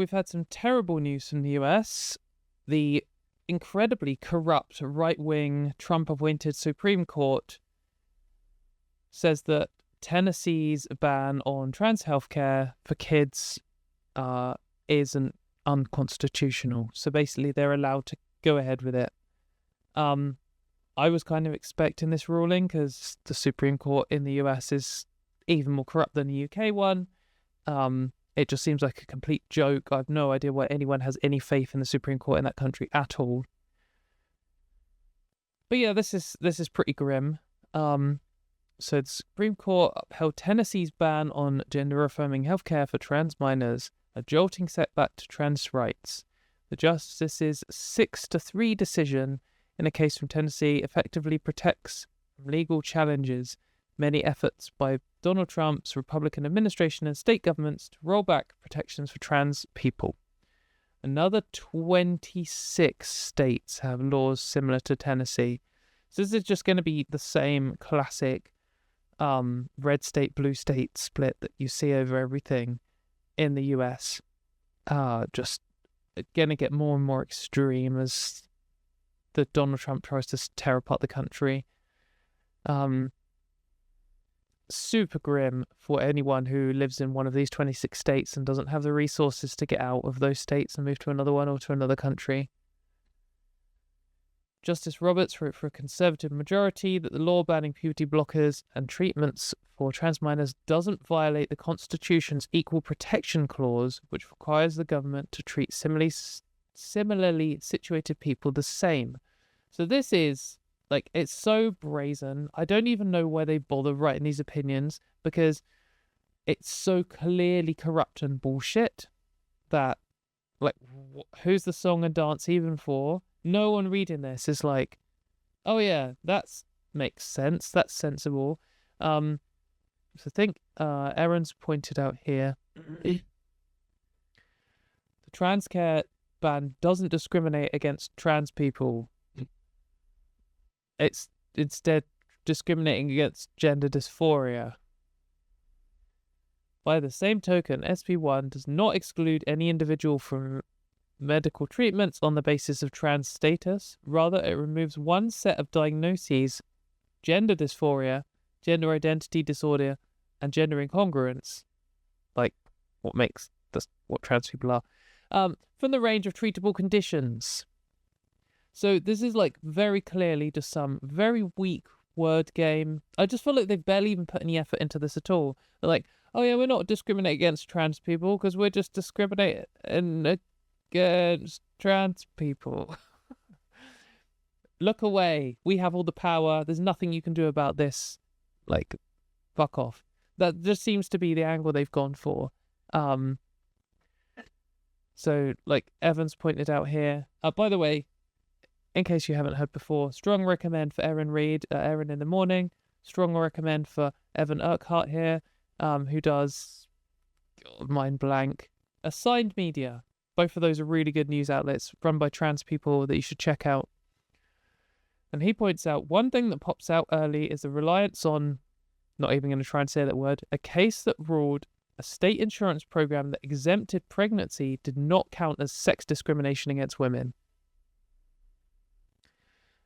we've had some terrible news from the US. The incredibly corrupt right-wing Trump-appointed Supreme Court says that Tennessee's ban on trans healthcare for kids isn't unconstitutional. So basically, they're allowed to go ahead with it. I was kind of expecting this ruling because the Supreme Court in the US is even more corrupt than the UK one. It just seems like a complete joke. I have no idea why anyone has any faith in the Supreme Court in that country at all. But yeah, this is pretty grim. So the Supreme Court upheld Tennessee's ban on gender-affirming healthcare for trans minors, a jolting setback to trans rights. The justice's 6-3 decision in a case from Tennessee effectively protects from legal challenges many efforts by Donald Trump's Republican administration and state governments to roll back protections for trans people. Another 26 states have laws similar to Tennessee. So this is just going to be the same classic red state, blue state split that you see over everything in the US. Just going to get more and more extreme as the Donald Trump tries to tear apart the country. Super grim for anyone who lives in one of these 26 states and doesn't have the resources to get out of those states and move to another one or to another country. Justice Roberts wrote for a conservative majority that the law banning puberty blockers and treatments for trans minors doesn't violate the Constitution's Equal Protection Clause, which requires the government to treat similarly situated people the same. So this is, like, it's so brazen. I don't even know why they bother writing these opinions, because it's so clearly corrupt and bullshit that, like, who's the song and dance even for? No one reading this is like, oh yeah, that makes sense. That's sensible. So I think Aaron's pointed out here, the trans care ban doesn't discriminate against trans people. It's instead discriminating against gender dysphoria. By the same token, SB1 does not exclude any individual from medical treatments on the basis of trans status. Rather, it removes one set of diagnoses: gender dysphoria, gender identity disorder, and gender incongruence, like what makes this what trans people are, from the range of treatable conditions. So this is like very clearly just some very weak word game. I just feel like they've barely even put any effort into this at all. They're like, oh yeah, we're not discriminating against trans people because we're just discriminating against trans people. Look away. We have all the power. There's nothing you can do about this. Like, fuck off. That just seems to be the angle they've gone for. So, like Evan's pointed out here. By the way, in case you haven't heard before, strong recommend for Erin Reed, Erin in the Morning. Strong recommend for Evan Urquhart here, who does, mind blank, Assigned Media. Both of those are really good news outlets run by trans people that you should check out. And he points out one thing that pops out early is the reliance on, not even going to try and say that word, a case that ruled a state insurance program that exempted pregnancy did not count as sex discrimination against women.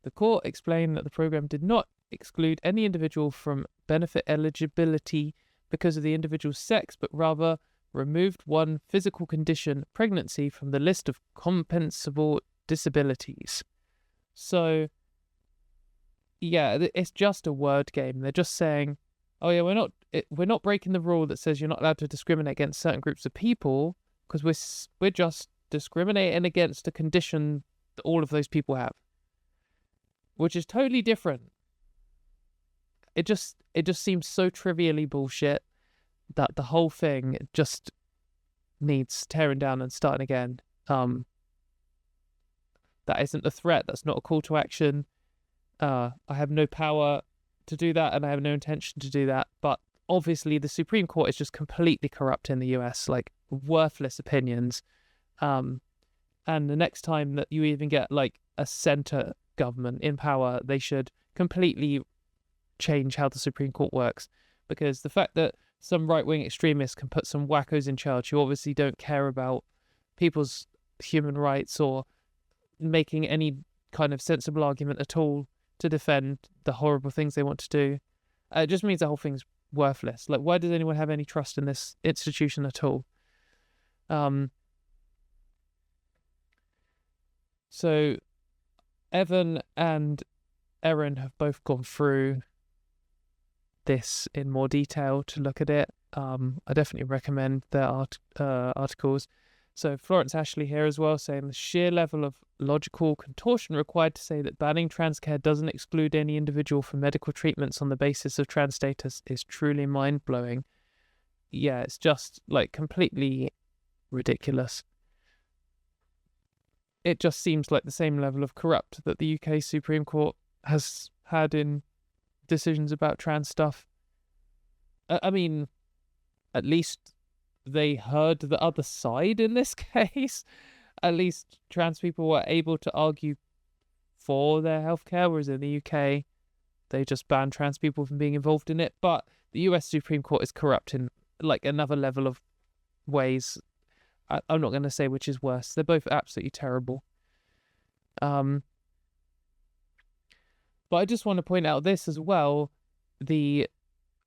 The court explained that the program did not exclude any individual from benefit eligibility because of the individual's sex, but rather removed one physical condition, pregnancy, from the list of compensable disabilities. So, yeah, it's just a word game. They're just saying, oh yeah, we're not breaking the rule that says you're not allowed to discriminate against certain groups of people, because we're just discriminating against a condition that all of those people have, which is totally different. It just seems so trivially bullshit that the whole thing just needs tearing down and starting again. That isn't a threat. That's not a call to action. I have no power to do that, and I have no intention to do that. But obviously, the Supreme Court is just completely corrupt in the US, like worthless opinions. And the next time that you even get like a center government in power, they should completely change how the Supreme Court works, because the fact that some right-wing extremists can put some wackos in charge who obviously don't care about people's human rights or making any kind of sensible argument at all to defend the horrible things they want to do. It just means the whole thing's worthless. Like, why does anyone have any trust in this institution at all? So Evan and Erin have both gone through this in more detail to look at it. I definitely recommend their articles. So Florence Ashley here as well, saying the sheer level of logical contortion required to say that banning trans care doesn't exclude any individual from medical treatments on the basis of trans status is truly mind-blowing. Yeah, it's just like completely ridiculous. It just seems like the same level of corrupt that the UK Supreme Court has had in decisions about trans stuff. I mean, at least they heard the other side in this case. At least trans people were able to argue for their healthcare, whereas in the UK, they just banned trans people from being involved in it. But the US Supreme Court is corrupt in like another level of ways. I'm not going to say which is worse. They're both absolutely terrible. But I just want to point out this as well. The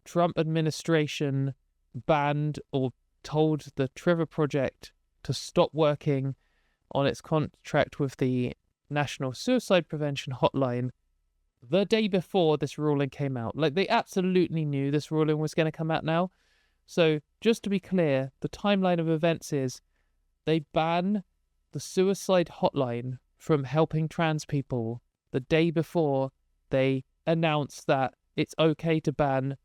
Trump administration banned or told the Trevor Project to stop working on its contract with the National Suicide Prevention Hotline the day before this ruling came out. Like, they absolutely knew this ruling was going to come out now. So just to be clear, the timeline of events is they ban the suicide hotline from helping trans people the day before they announce that it's okay to ban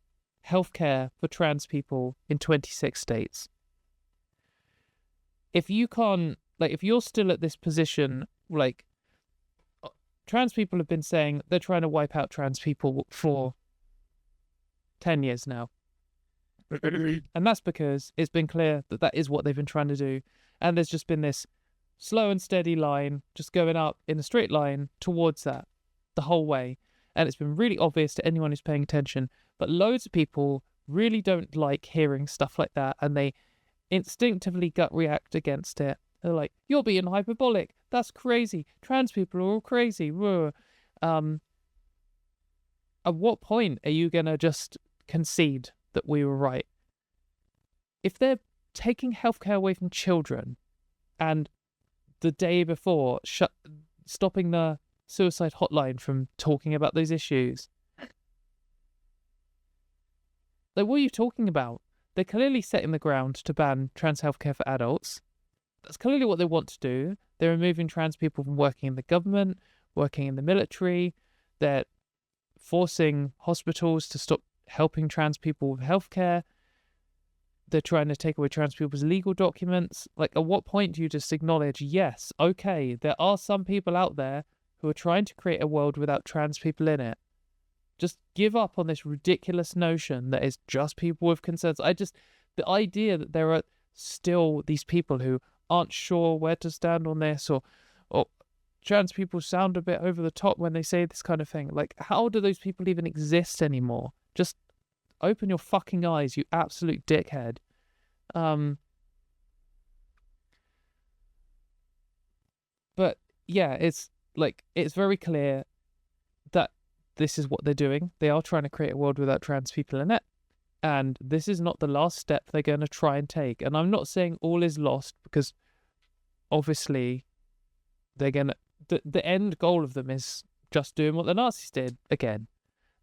healthcare for trans people in 26 states. If you can't, like, if you're still at this position, like, trans people have been saying they're trying to wipe out trans people for 10 years now. And that's because it's been clear that that is what they've been trying to do. And there's just been this slow and steady line just going up in a straight line towards that the whole way. And it's been really obvious to anyone who's paying attention. But loads of people really don't like hearing stuff like that, and they instinctively gut react against it. They're like, you're being hyperbolic. That's crazy. Trans people are all crazy. At what point are you going to just concede that we were right? If they're taking healthcare away from children and the day before stopping the suicide hotline from talking about those issues, like, what are you talking about? They're clearly setting the ground to ban trans healthcare for adults. That's clearly what they want to do. They're removing trans people from working in the government, working in the military. They're forcing hospitals to stop helping trans people with healthcare. They're trying to take away trans people's legal documents. Like, at what point do you just acknowledge, yes, okay, there are some people out there who are trying to create a world without trans people in it? Just give up on this ridiculous notion that it's just people with concerns. The idea that there are still these people who aren't sure where to stand on this, or trans people sound a bit over the top when they say this kind of thing. Like, how do those people even exist anymore? Just open your fucking eyes, you absolute dickhead. But yeah, it's very clear that this is what they're doing. They are trying to create a world without trans people in it. And this is not the last step they're going to try and take. And I'm not saying all is lost, because obviously they're going to... The end goal of them is just doing what the Nazis did again.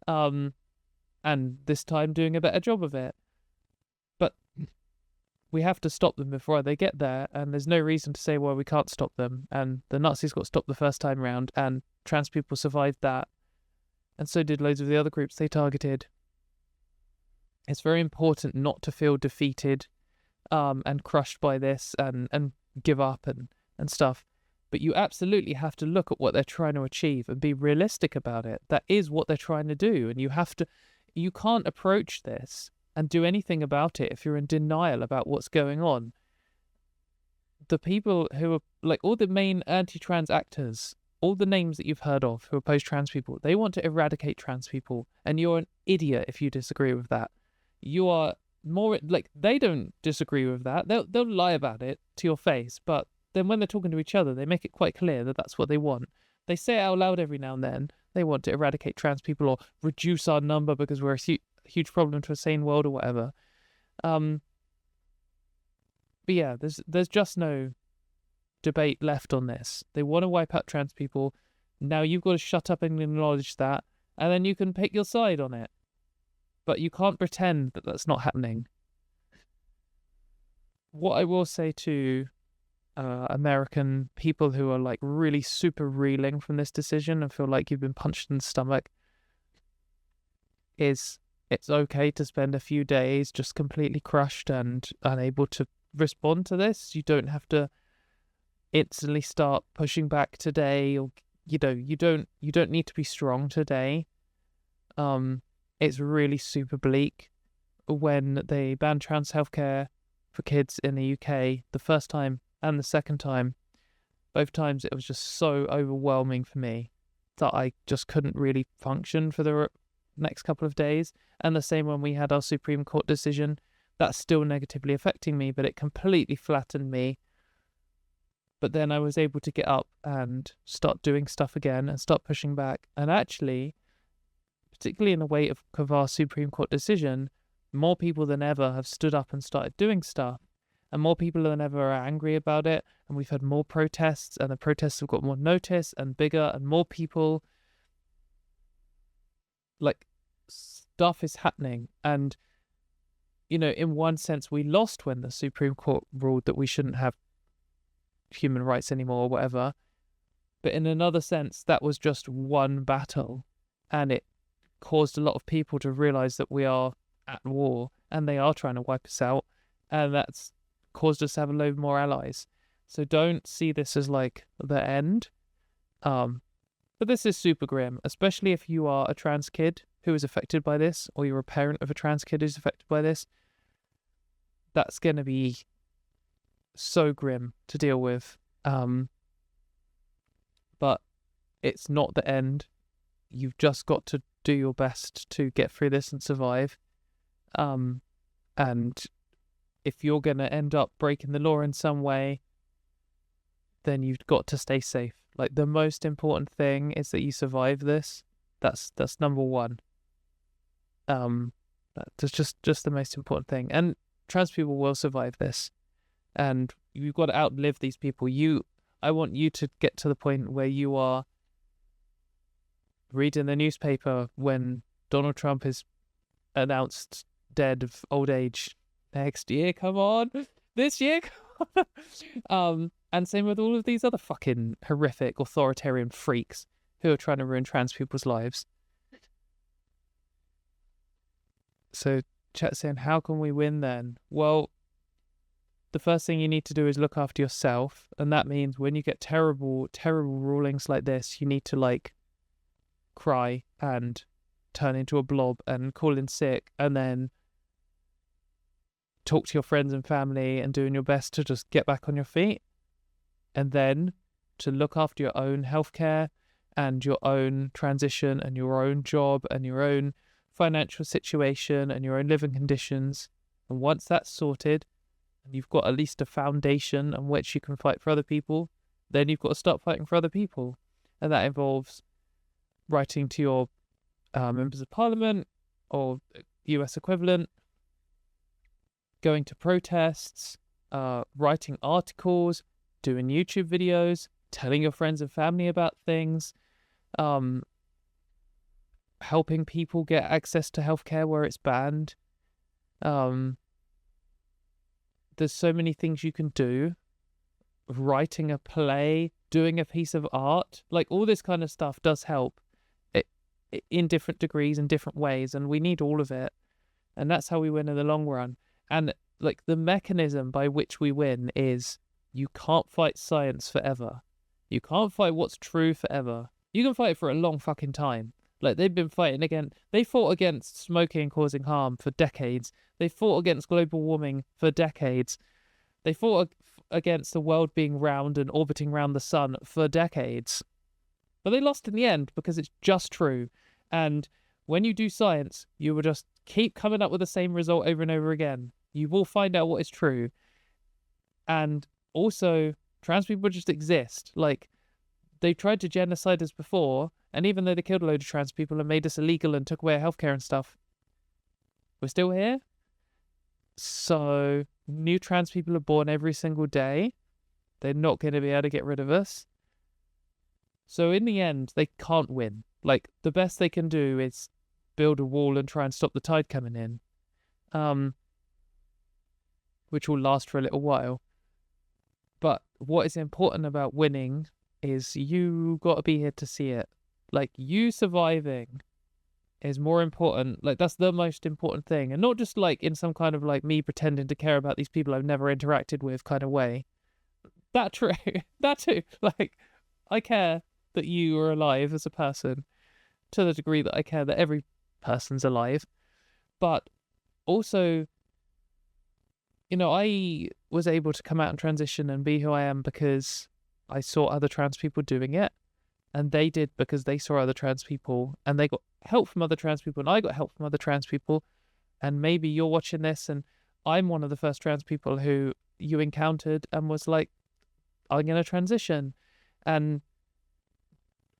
And this time doing a better job of it. But we have to stop them before they get there, and there's no reason to say, well, we can't stop them. And the Nazis got stopped the first time round, and trans people survived that. And so did loads of the other groups they targeted. It's very important not to feel defeated and crushed by this and give up and stuff. But you absolutely have to look at what they're trying to achieve and be realistic about it. That is what they're trying to do. And you can't approach this and do anything about it if you're in denial about what's going on. The people who are, like, all the main anti-trans actors, all the names that you've heard of who oppose trans people, they want to eradicate trans people. And you're an idiot if you disagree with that. You are more, like, they don't disagree with that. They'll lie about it to your face, but then when they're talking to each other, they make it quite clear that that's what they want. They say it out loud every now and then. They want to eradicate trans people or reduce our number because we're a huge problem to a sane world or whatever. But yeah, there's just no debate left on this. They want to wipe out trans people. Now you've got to shut up and acknowledge that, and then you can pick your side on it. But you can't pretend that that's not happening. What I will say to American people who are like really super reeling from this decision and feel like you've been punched in the stomach is it's okay to spend a few days just completely crushed and unable to respond to this. You don't have to instantly start pushing back today, or you don't need to be strong today. It's really super bleak. When they banned trans healthcare for kids in the UK the first time and the second time, both times it was just so overwhelming for me that I just couldn't really function for the next couple of days. And the same when we had our Supreme Court decision, that's still negatively affecting me, but it completely flattened me. But then I was able to get up and start doing stuff again and start pushing back. And actually, particularly in the wake of our Supreme Court decision, more people than ever have stood up and started doing stuff. And more people than ever are angry about it. And we've had more protests, and the protests have got more notice and bigger, and more people. Like, stuff is happening. And, in one sense, we lost when the Supreme Court ruled that we shouldn't have human rights anymore or whatever. But in another sense, that was just one battle. And it caused a lot of people to realize that we are at war and they are trying to wipe us out. And that's caused us to have a load more allies. So don't see this as like the end. But this is super grim, especially if you are a trans kid who is affected by this, or you're a parent of a trans kid who's affected by this. That's going to be so grim to deal with. But it's not the end. You've just got to do your best to get through this and survive. And if you're going to end up breaking the law in some way, then you've got to stay safe. Like, the most important thing is that you survive this. That's number one. That's just the most important thing. And trans people will survive this. And you've got to outlive these people. I want you to get to the point where you are reading the newspaper when Donald Trump is announced dead of old age next year. Come on, this year. And same with all of these other fucking horrific authoritarian freaks who are trying to ruin trans people's lives. So chat saying, how can we win then? Well, the first thing you need to do is look after yourself. And that means when you get terrible, terrible rulings like this, you need to like cry and turn into a blob and call in sick, and then talk to your friends and family and doing your best to just get back on your feet. And then to look after your own healthcare and your own transition and your own job and your own financial situation and your own living conditions. And once that's sorted, and you've got at least a foundation on which you can fight for other people, then you've got to start fighting for other people. And that involves writing to your members of parliament or US equivalent, going to protests, writing articles, doing YouTube videos, telling your friends and family about things, helping people get access to healthcare where it's banned. There's so many things you can do. Writing a play, doing a piece of art, like all this kind of stuff does help in different degrees and different ways, and we need all of it. And that's how we win in the long run. And like the mechanism by which we win is you can't fight science forever. You can't fight what's true forever. You can fight for a long fucking time. Like, they've been fighting they fought against smoking causing harm for decades. They fought against global warming for decades. They fought against the world being round and orbiting around the sun for decades. But they lost in the end because it's just true. And when you do science, you will just keep coming up with the same result over and over again. You will find out what is true. And also, Trans people just exist. Like, they tried to genocide us before, and even though they killed a load of trans people and made us illegal and took away our healthcare and stuff, we're still here. So new trans people are born every single day. They're not going to be able to get rid of us. So in the end, they can't win. Like, the best they can do is build a wall and try and stop the tide coming in, which will last for a little while. But what is important about winning is you got to be here to see it. Like, you surviving is more important. Like, that's the most important thing. And not just like in some kind of like me pretending to care about these people I've never interacted with kind of way. That true. That too. Like, I care that you are alive as a person to the degree that I care that every person's alive. But also, you know, I was able to come out and transition and be who I am because I saw other trans people doing it, and they did because they saw other trans people, and they got help from other trans people, and I got help from other trans people. And maybe you're watching this and I'm one of the first trans people who you encountered and was like, I'm going to transition. And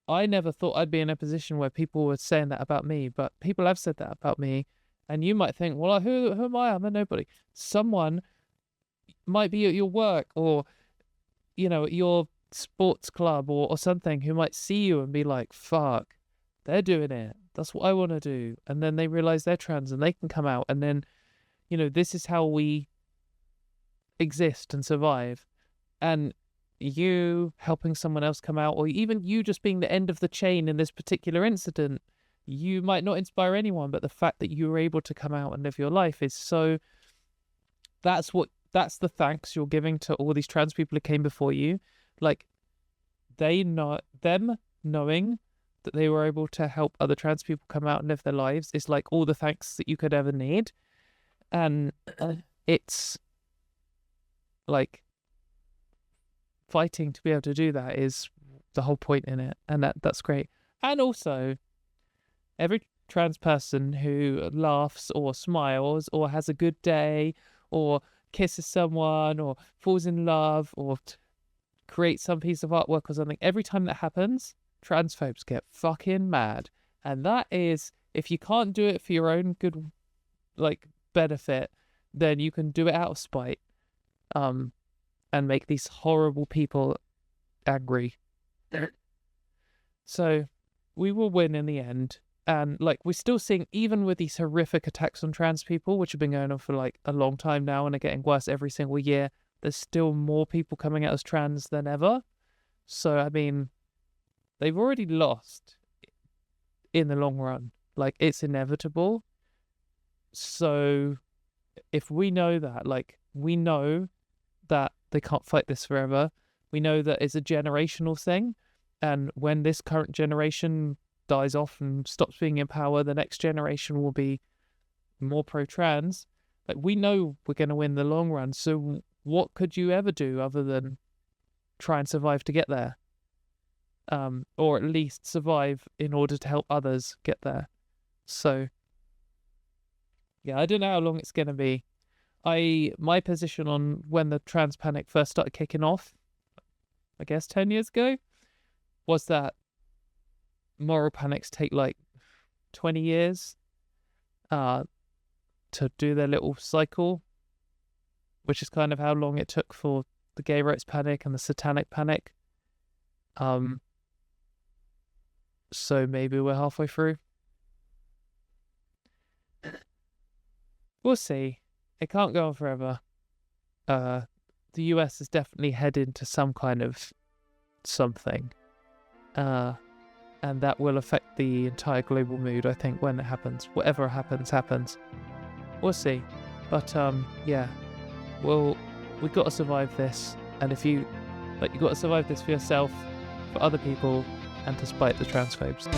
I never thought I'd be in a position where people were saying that about me, but people have said that about me. And you might think, well, who am I? I'm a nobody. Someone might be at your work or, you know, at your sports club or something who might see you and be like, fuck, they're doing it. That's what I want to do. And then they realize they're trans and they can come out. And then, you know, this is how we exist and survive. And you helping someone else come out, or even you just being the end of the chain in this particular incident, you might not inspire anyone, but the fact that you were able to come out and live your life is so, that's the thanks you're giving to all these trans people who came before you. Like, they know, them knowing that they were able to help other trans people come out and live their lives is like all the thanks that you could ever need. And it's like, fighting to be able to do that is the whole point in it, and that's great. And also, every trans person who laughs or smiles or has a good day or kisses someone or falls in love or creates some piece of artwork or something, every time that happens, transphobes get fucking mad. And that is, if you can't do it for your own good, like, benefit, then you can do it out of spite. And make these horrible people angry. So we will win in the end. And like, we're still seeing, even with these horrific attacks on trans people, which have been going on for like a long time now and are getting worse every single year, there's still more people coming out as trans than ever. So, I mean, they've already lost in the long run. Like, it's inevitable. So if we know that, like, we know that they can't fight this forever. We know that it's a generational thing. And when this current generation dies off and stops being in power, the next generation will be more pro-trans. Like, we know we're going to win the long run. So what could you ever do other than try and survive to get there? Or at least survive in order to help others get there. So, yeah, I don't know how long it's going to be. My position on when the trans panic first started kicking off, I guess 10 years ago, was that moral panics take like 20 years to do their little cycle, which is kind of how long it took for the gay rights panic and the satanic panic. So maybe we're halfway through. We'll see. It can't go on forever. The US is definitely heading to some kind of something. And that will affect the entire global mood, I think, when it happens. Whatever happens, happens. We'll see. But, yeah. Well, we've got to survive this. And if you, like, you've got to survive this for yourself, for other people, and to spite the transphobes.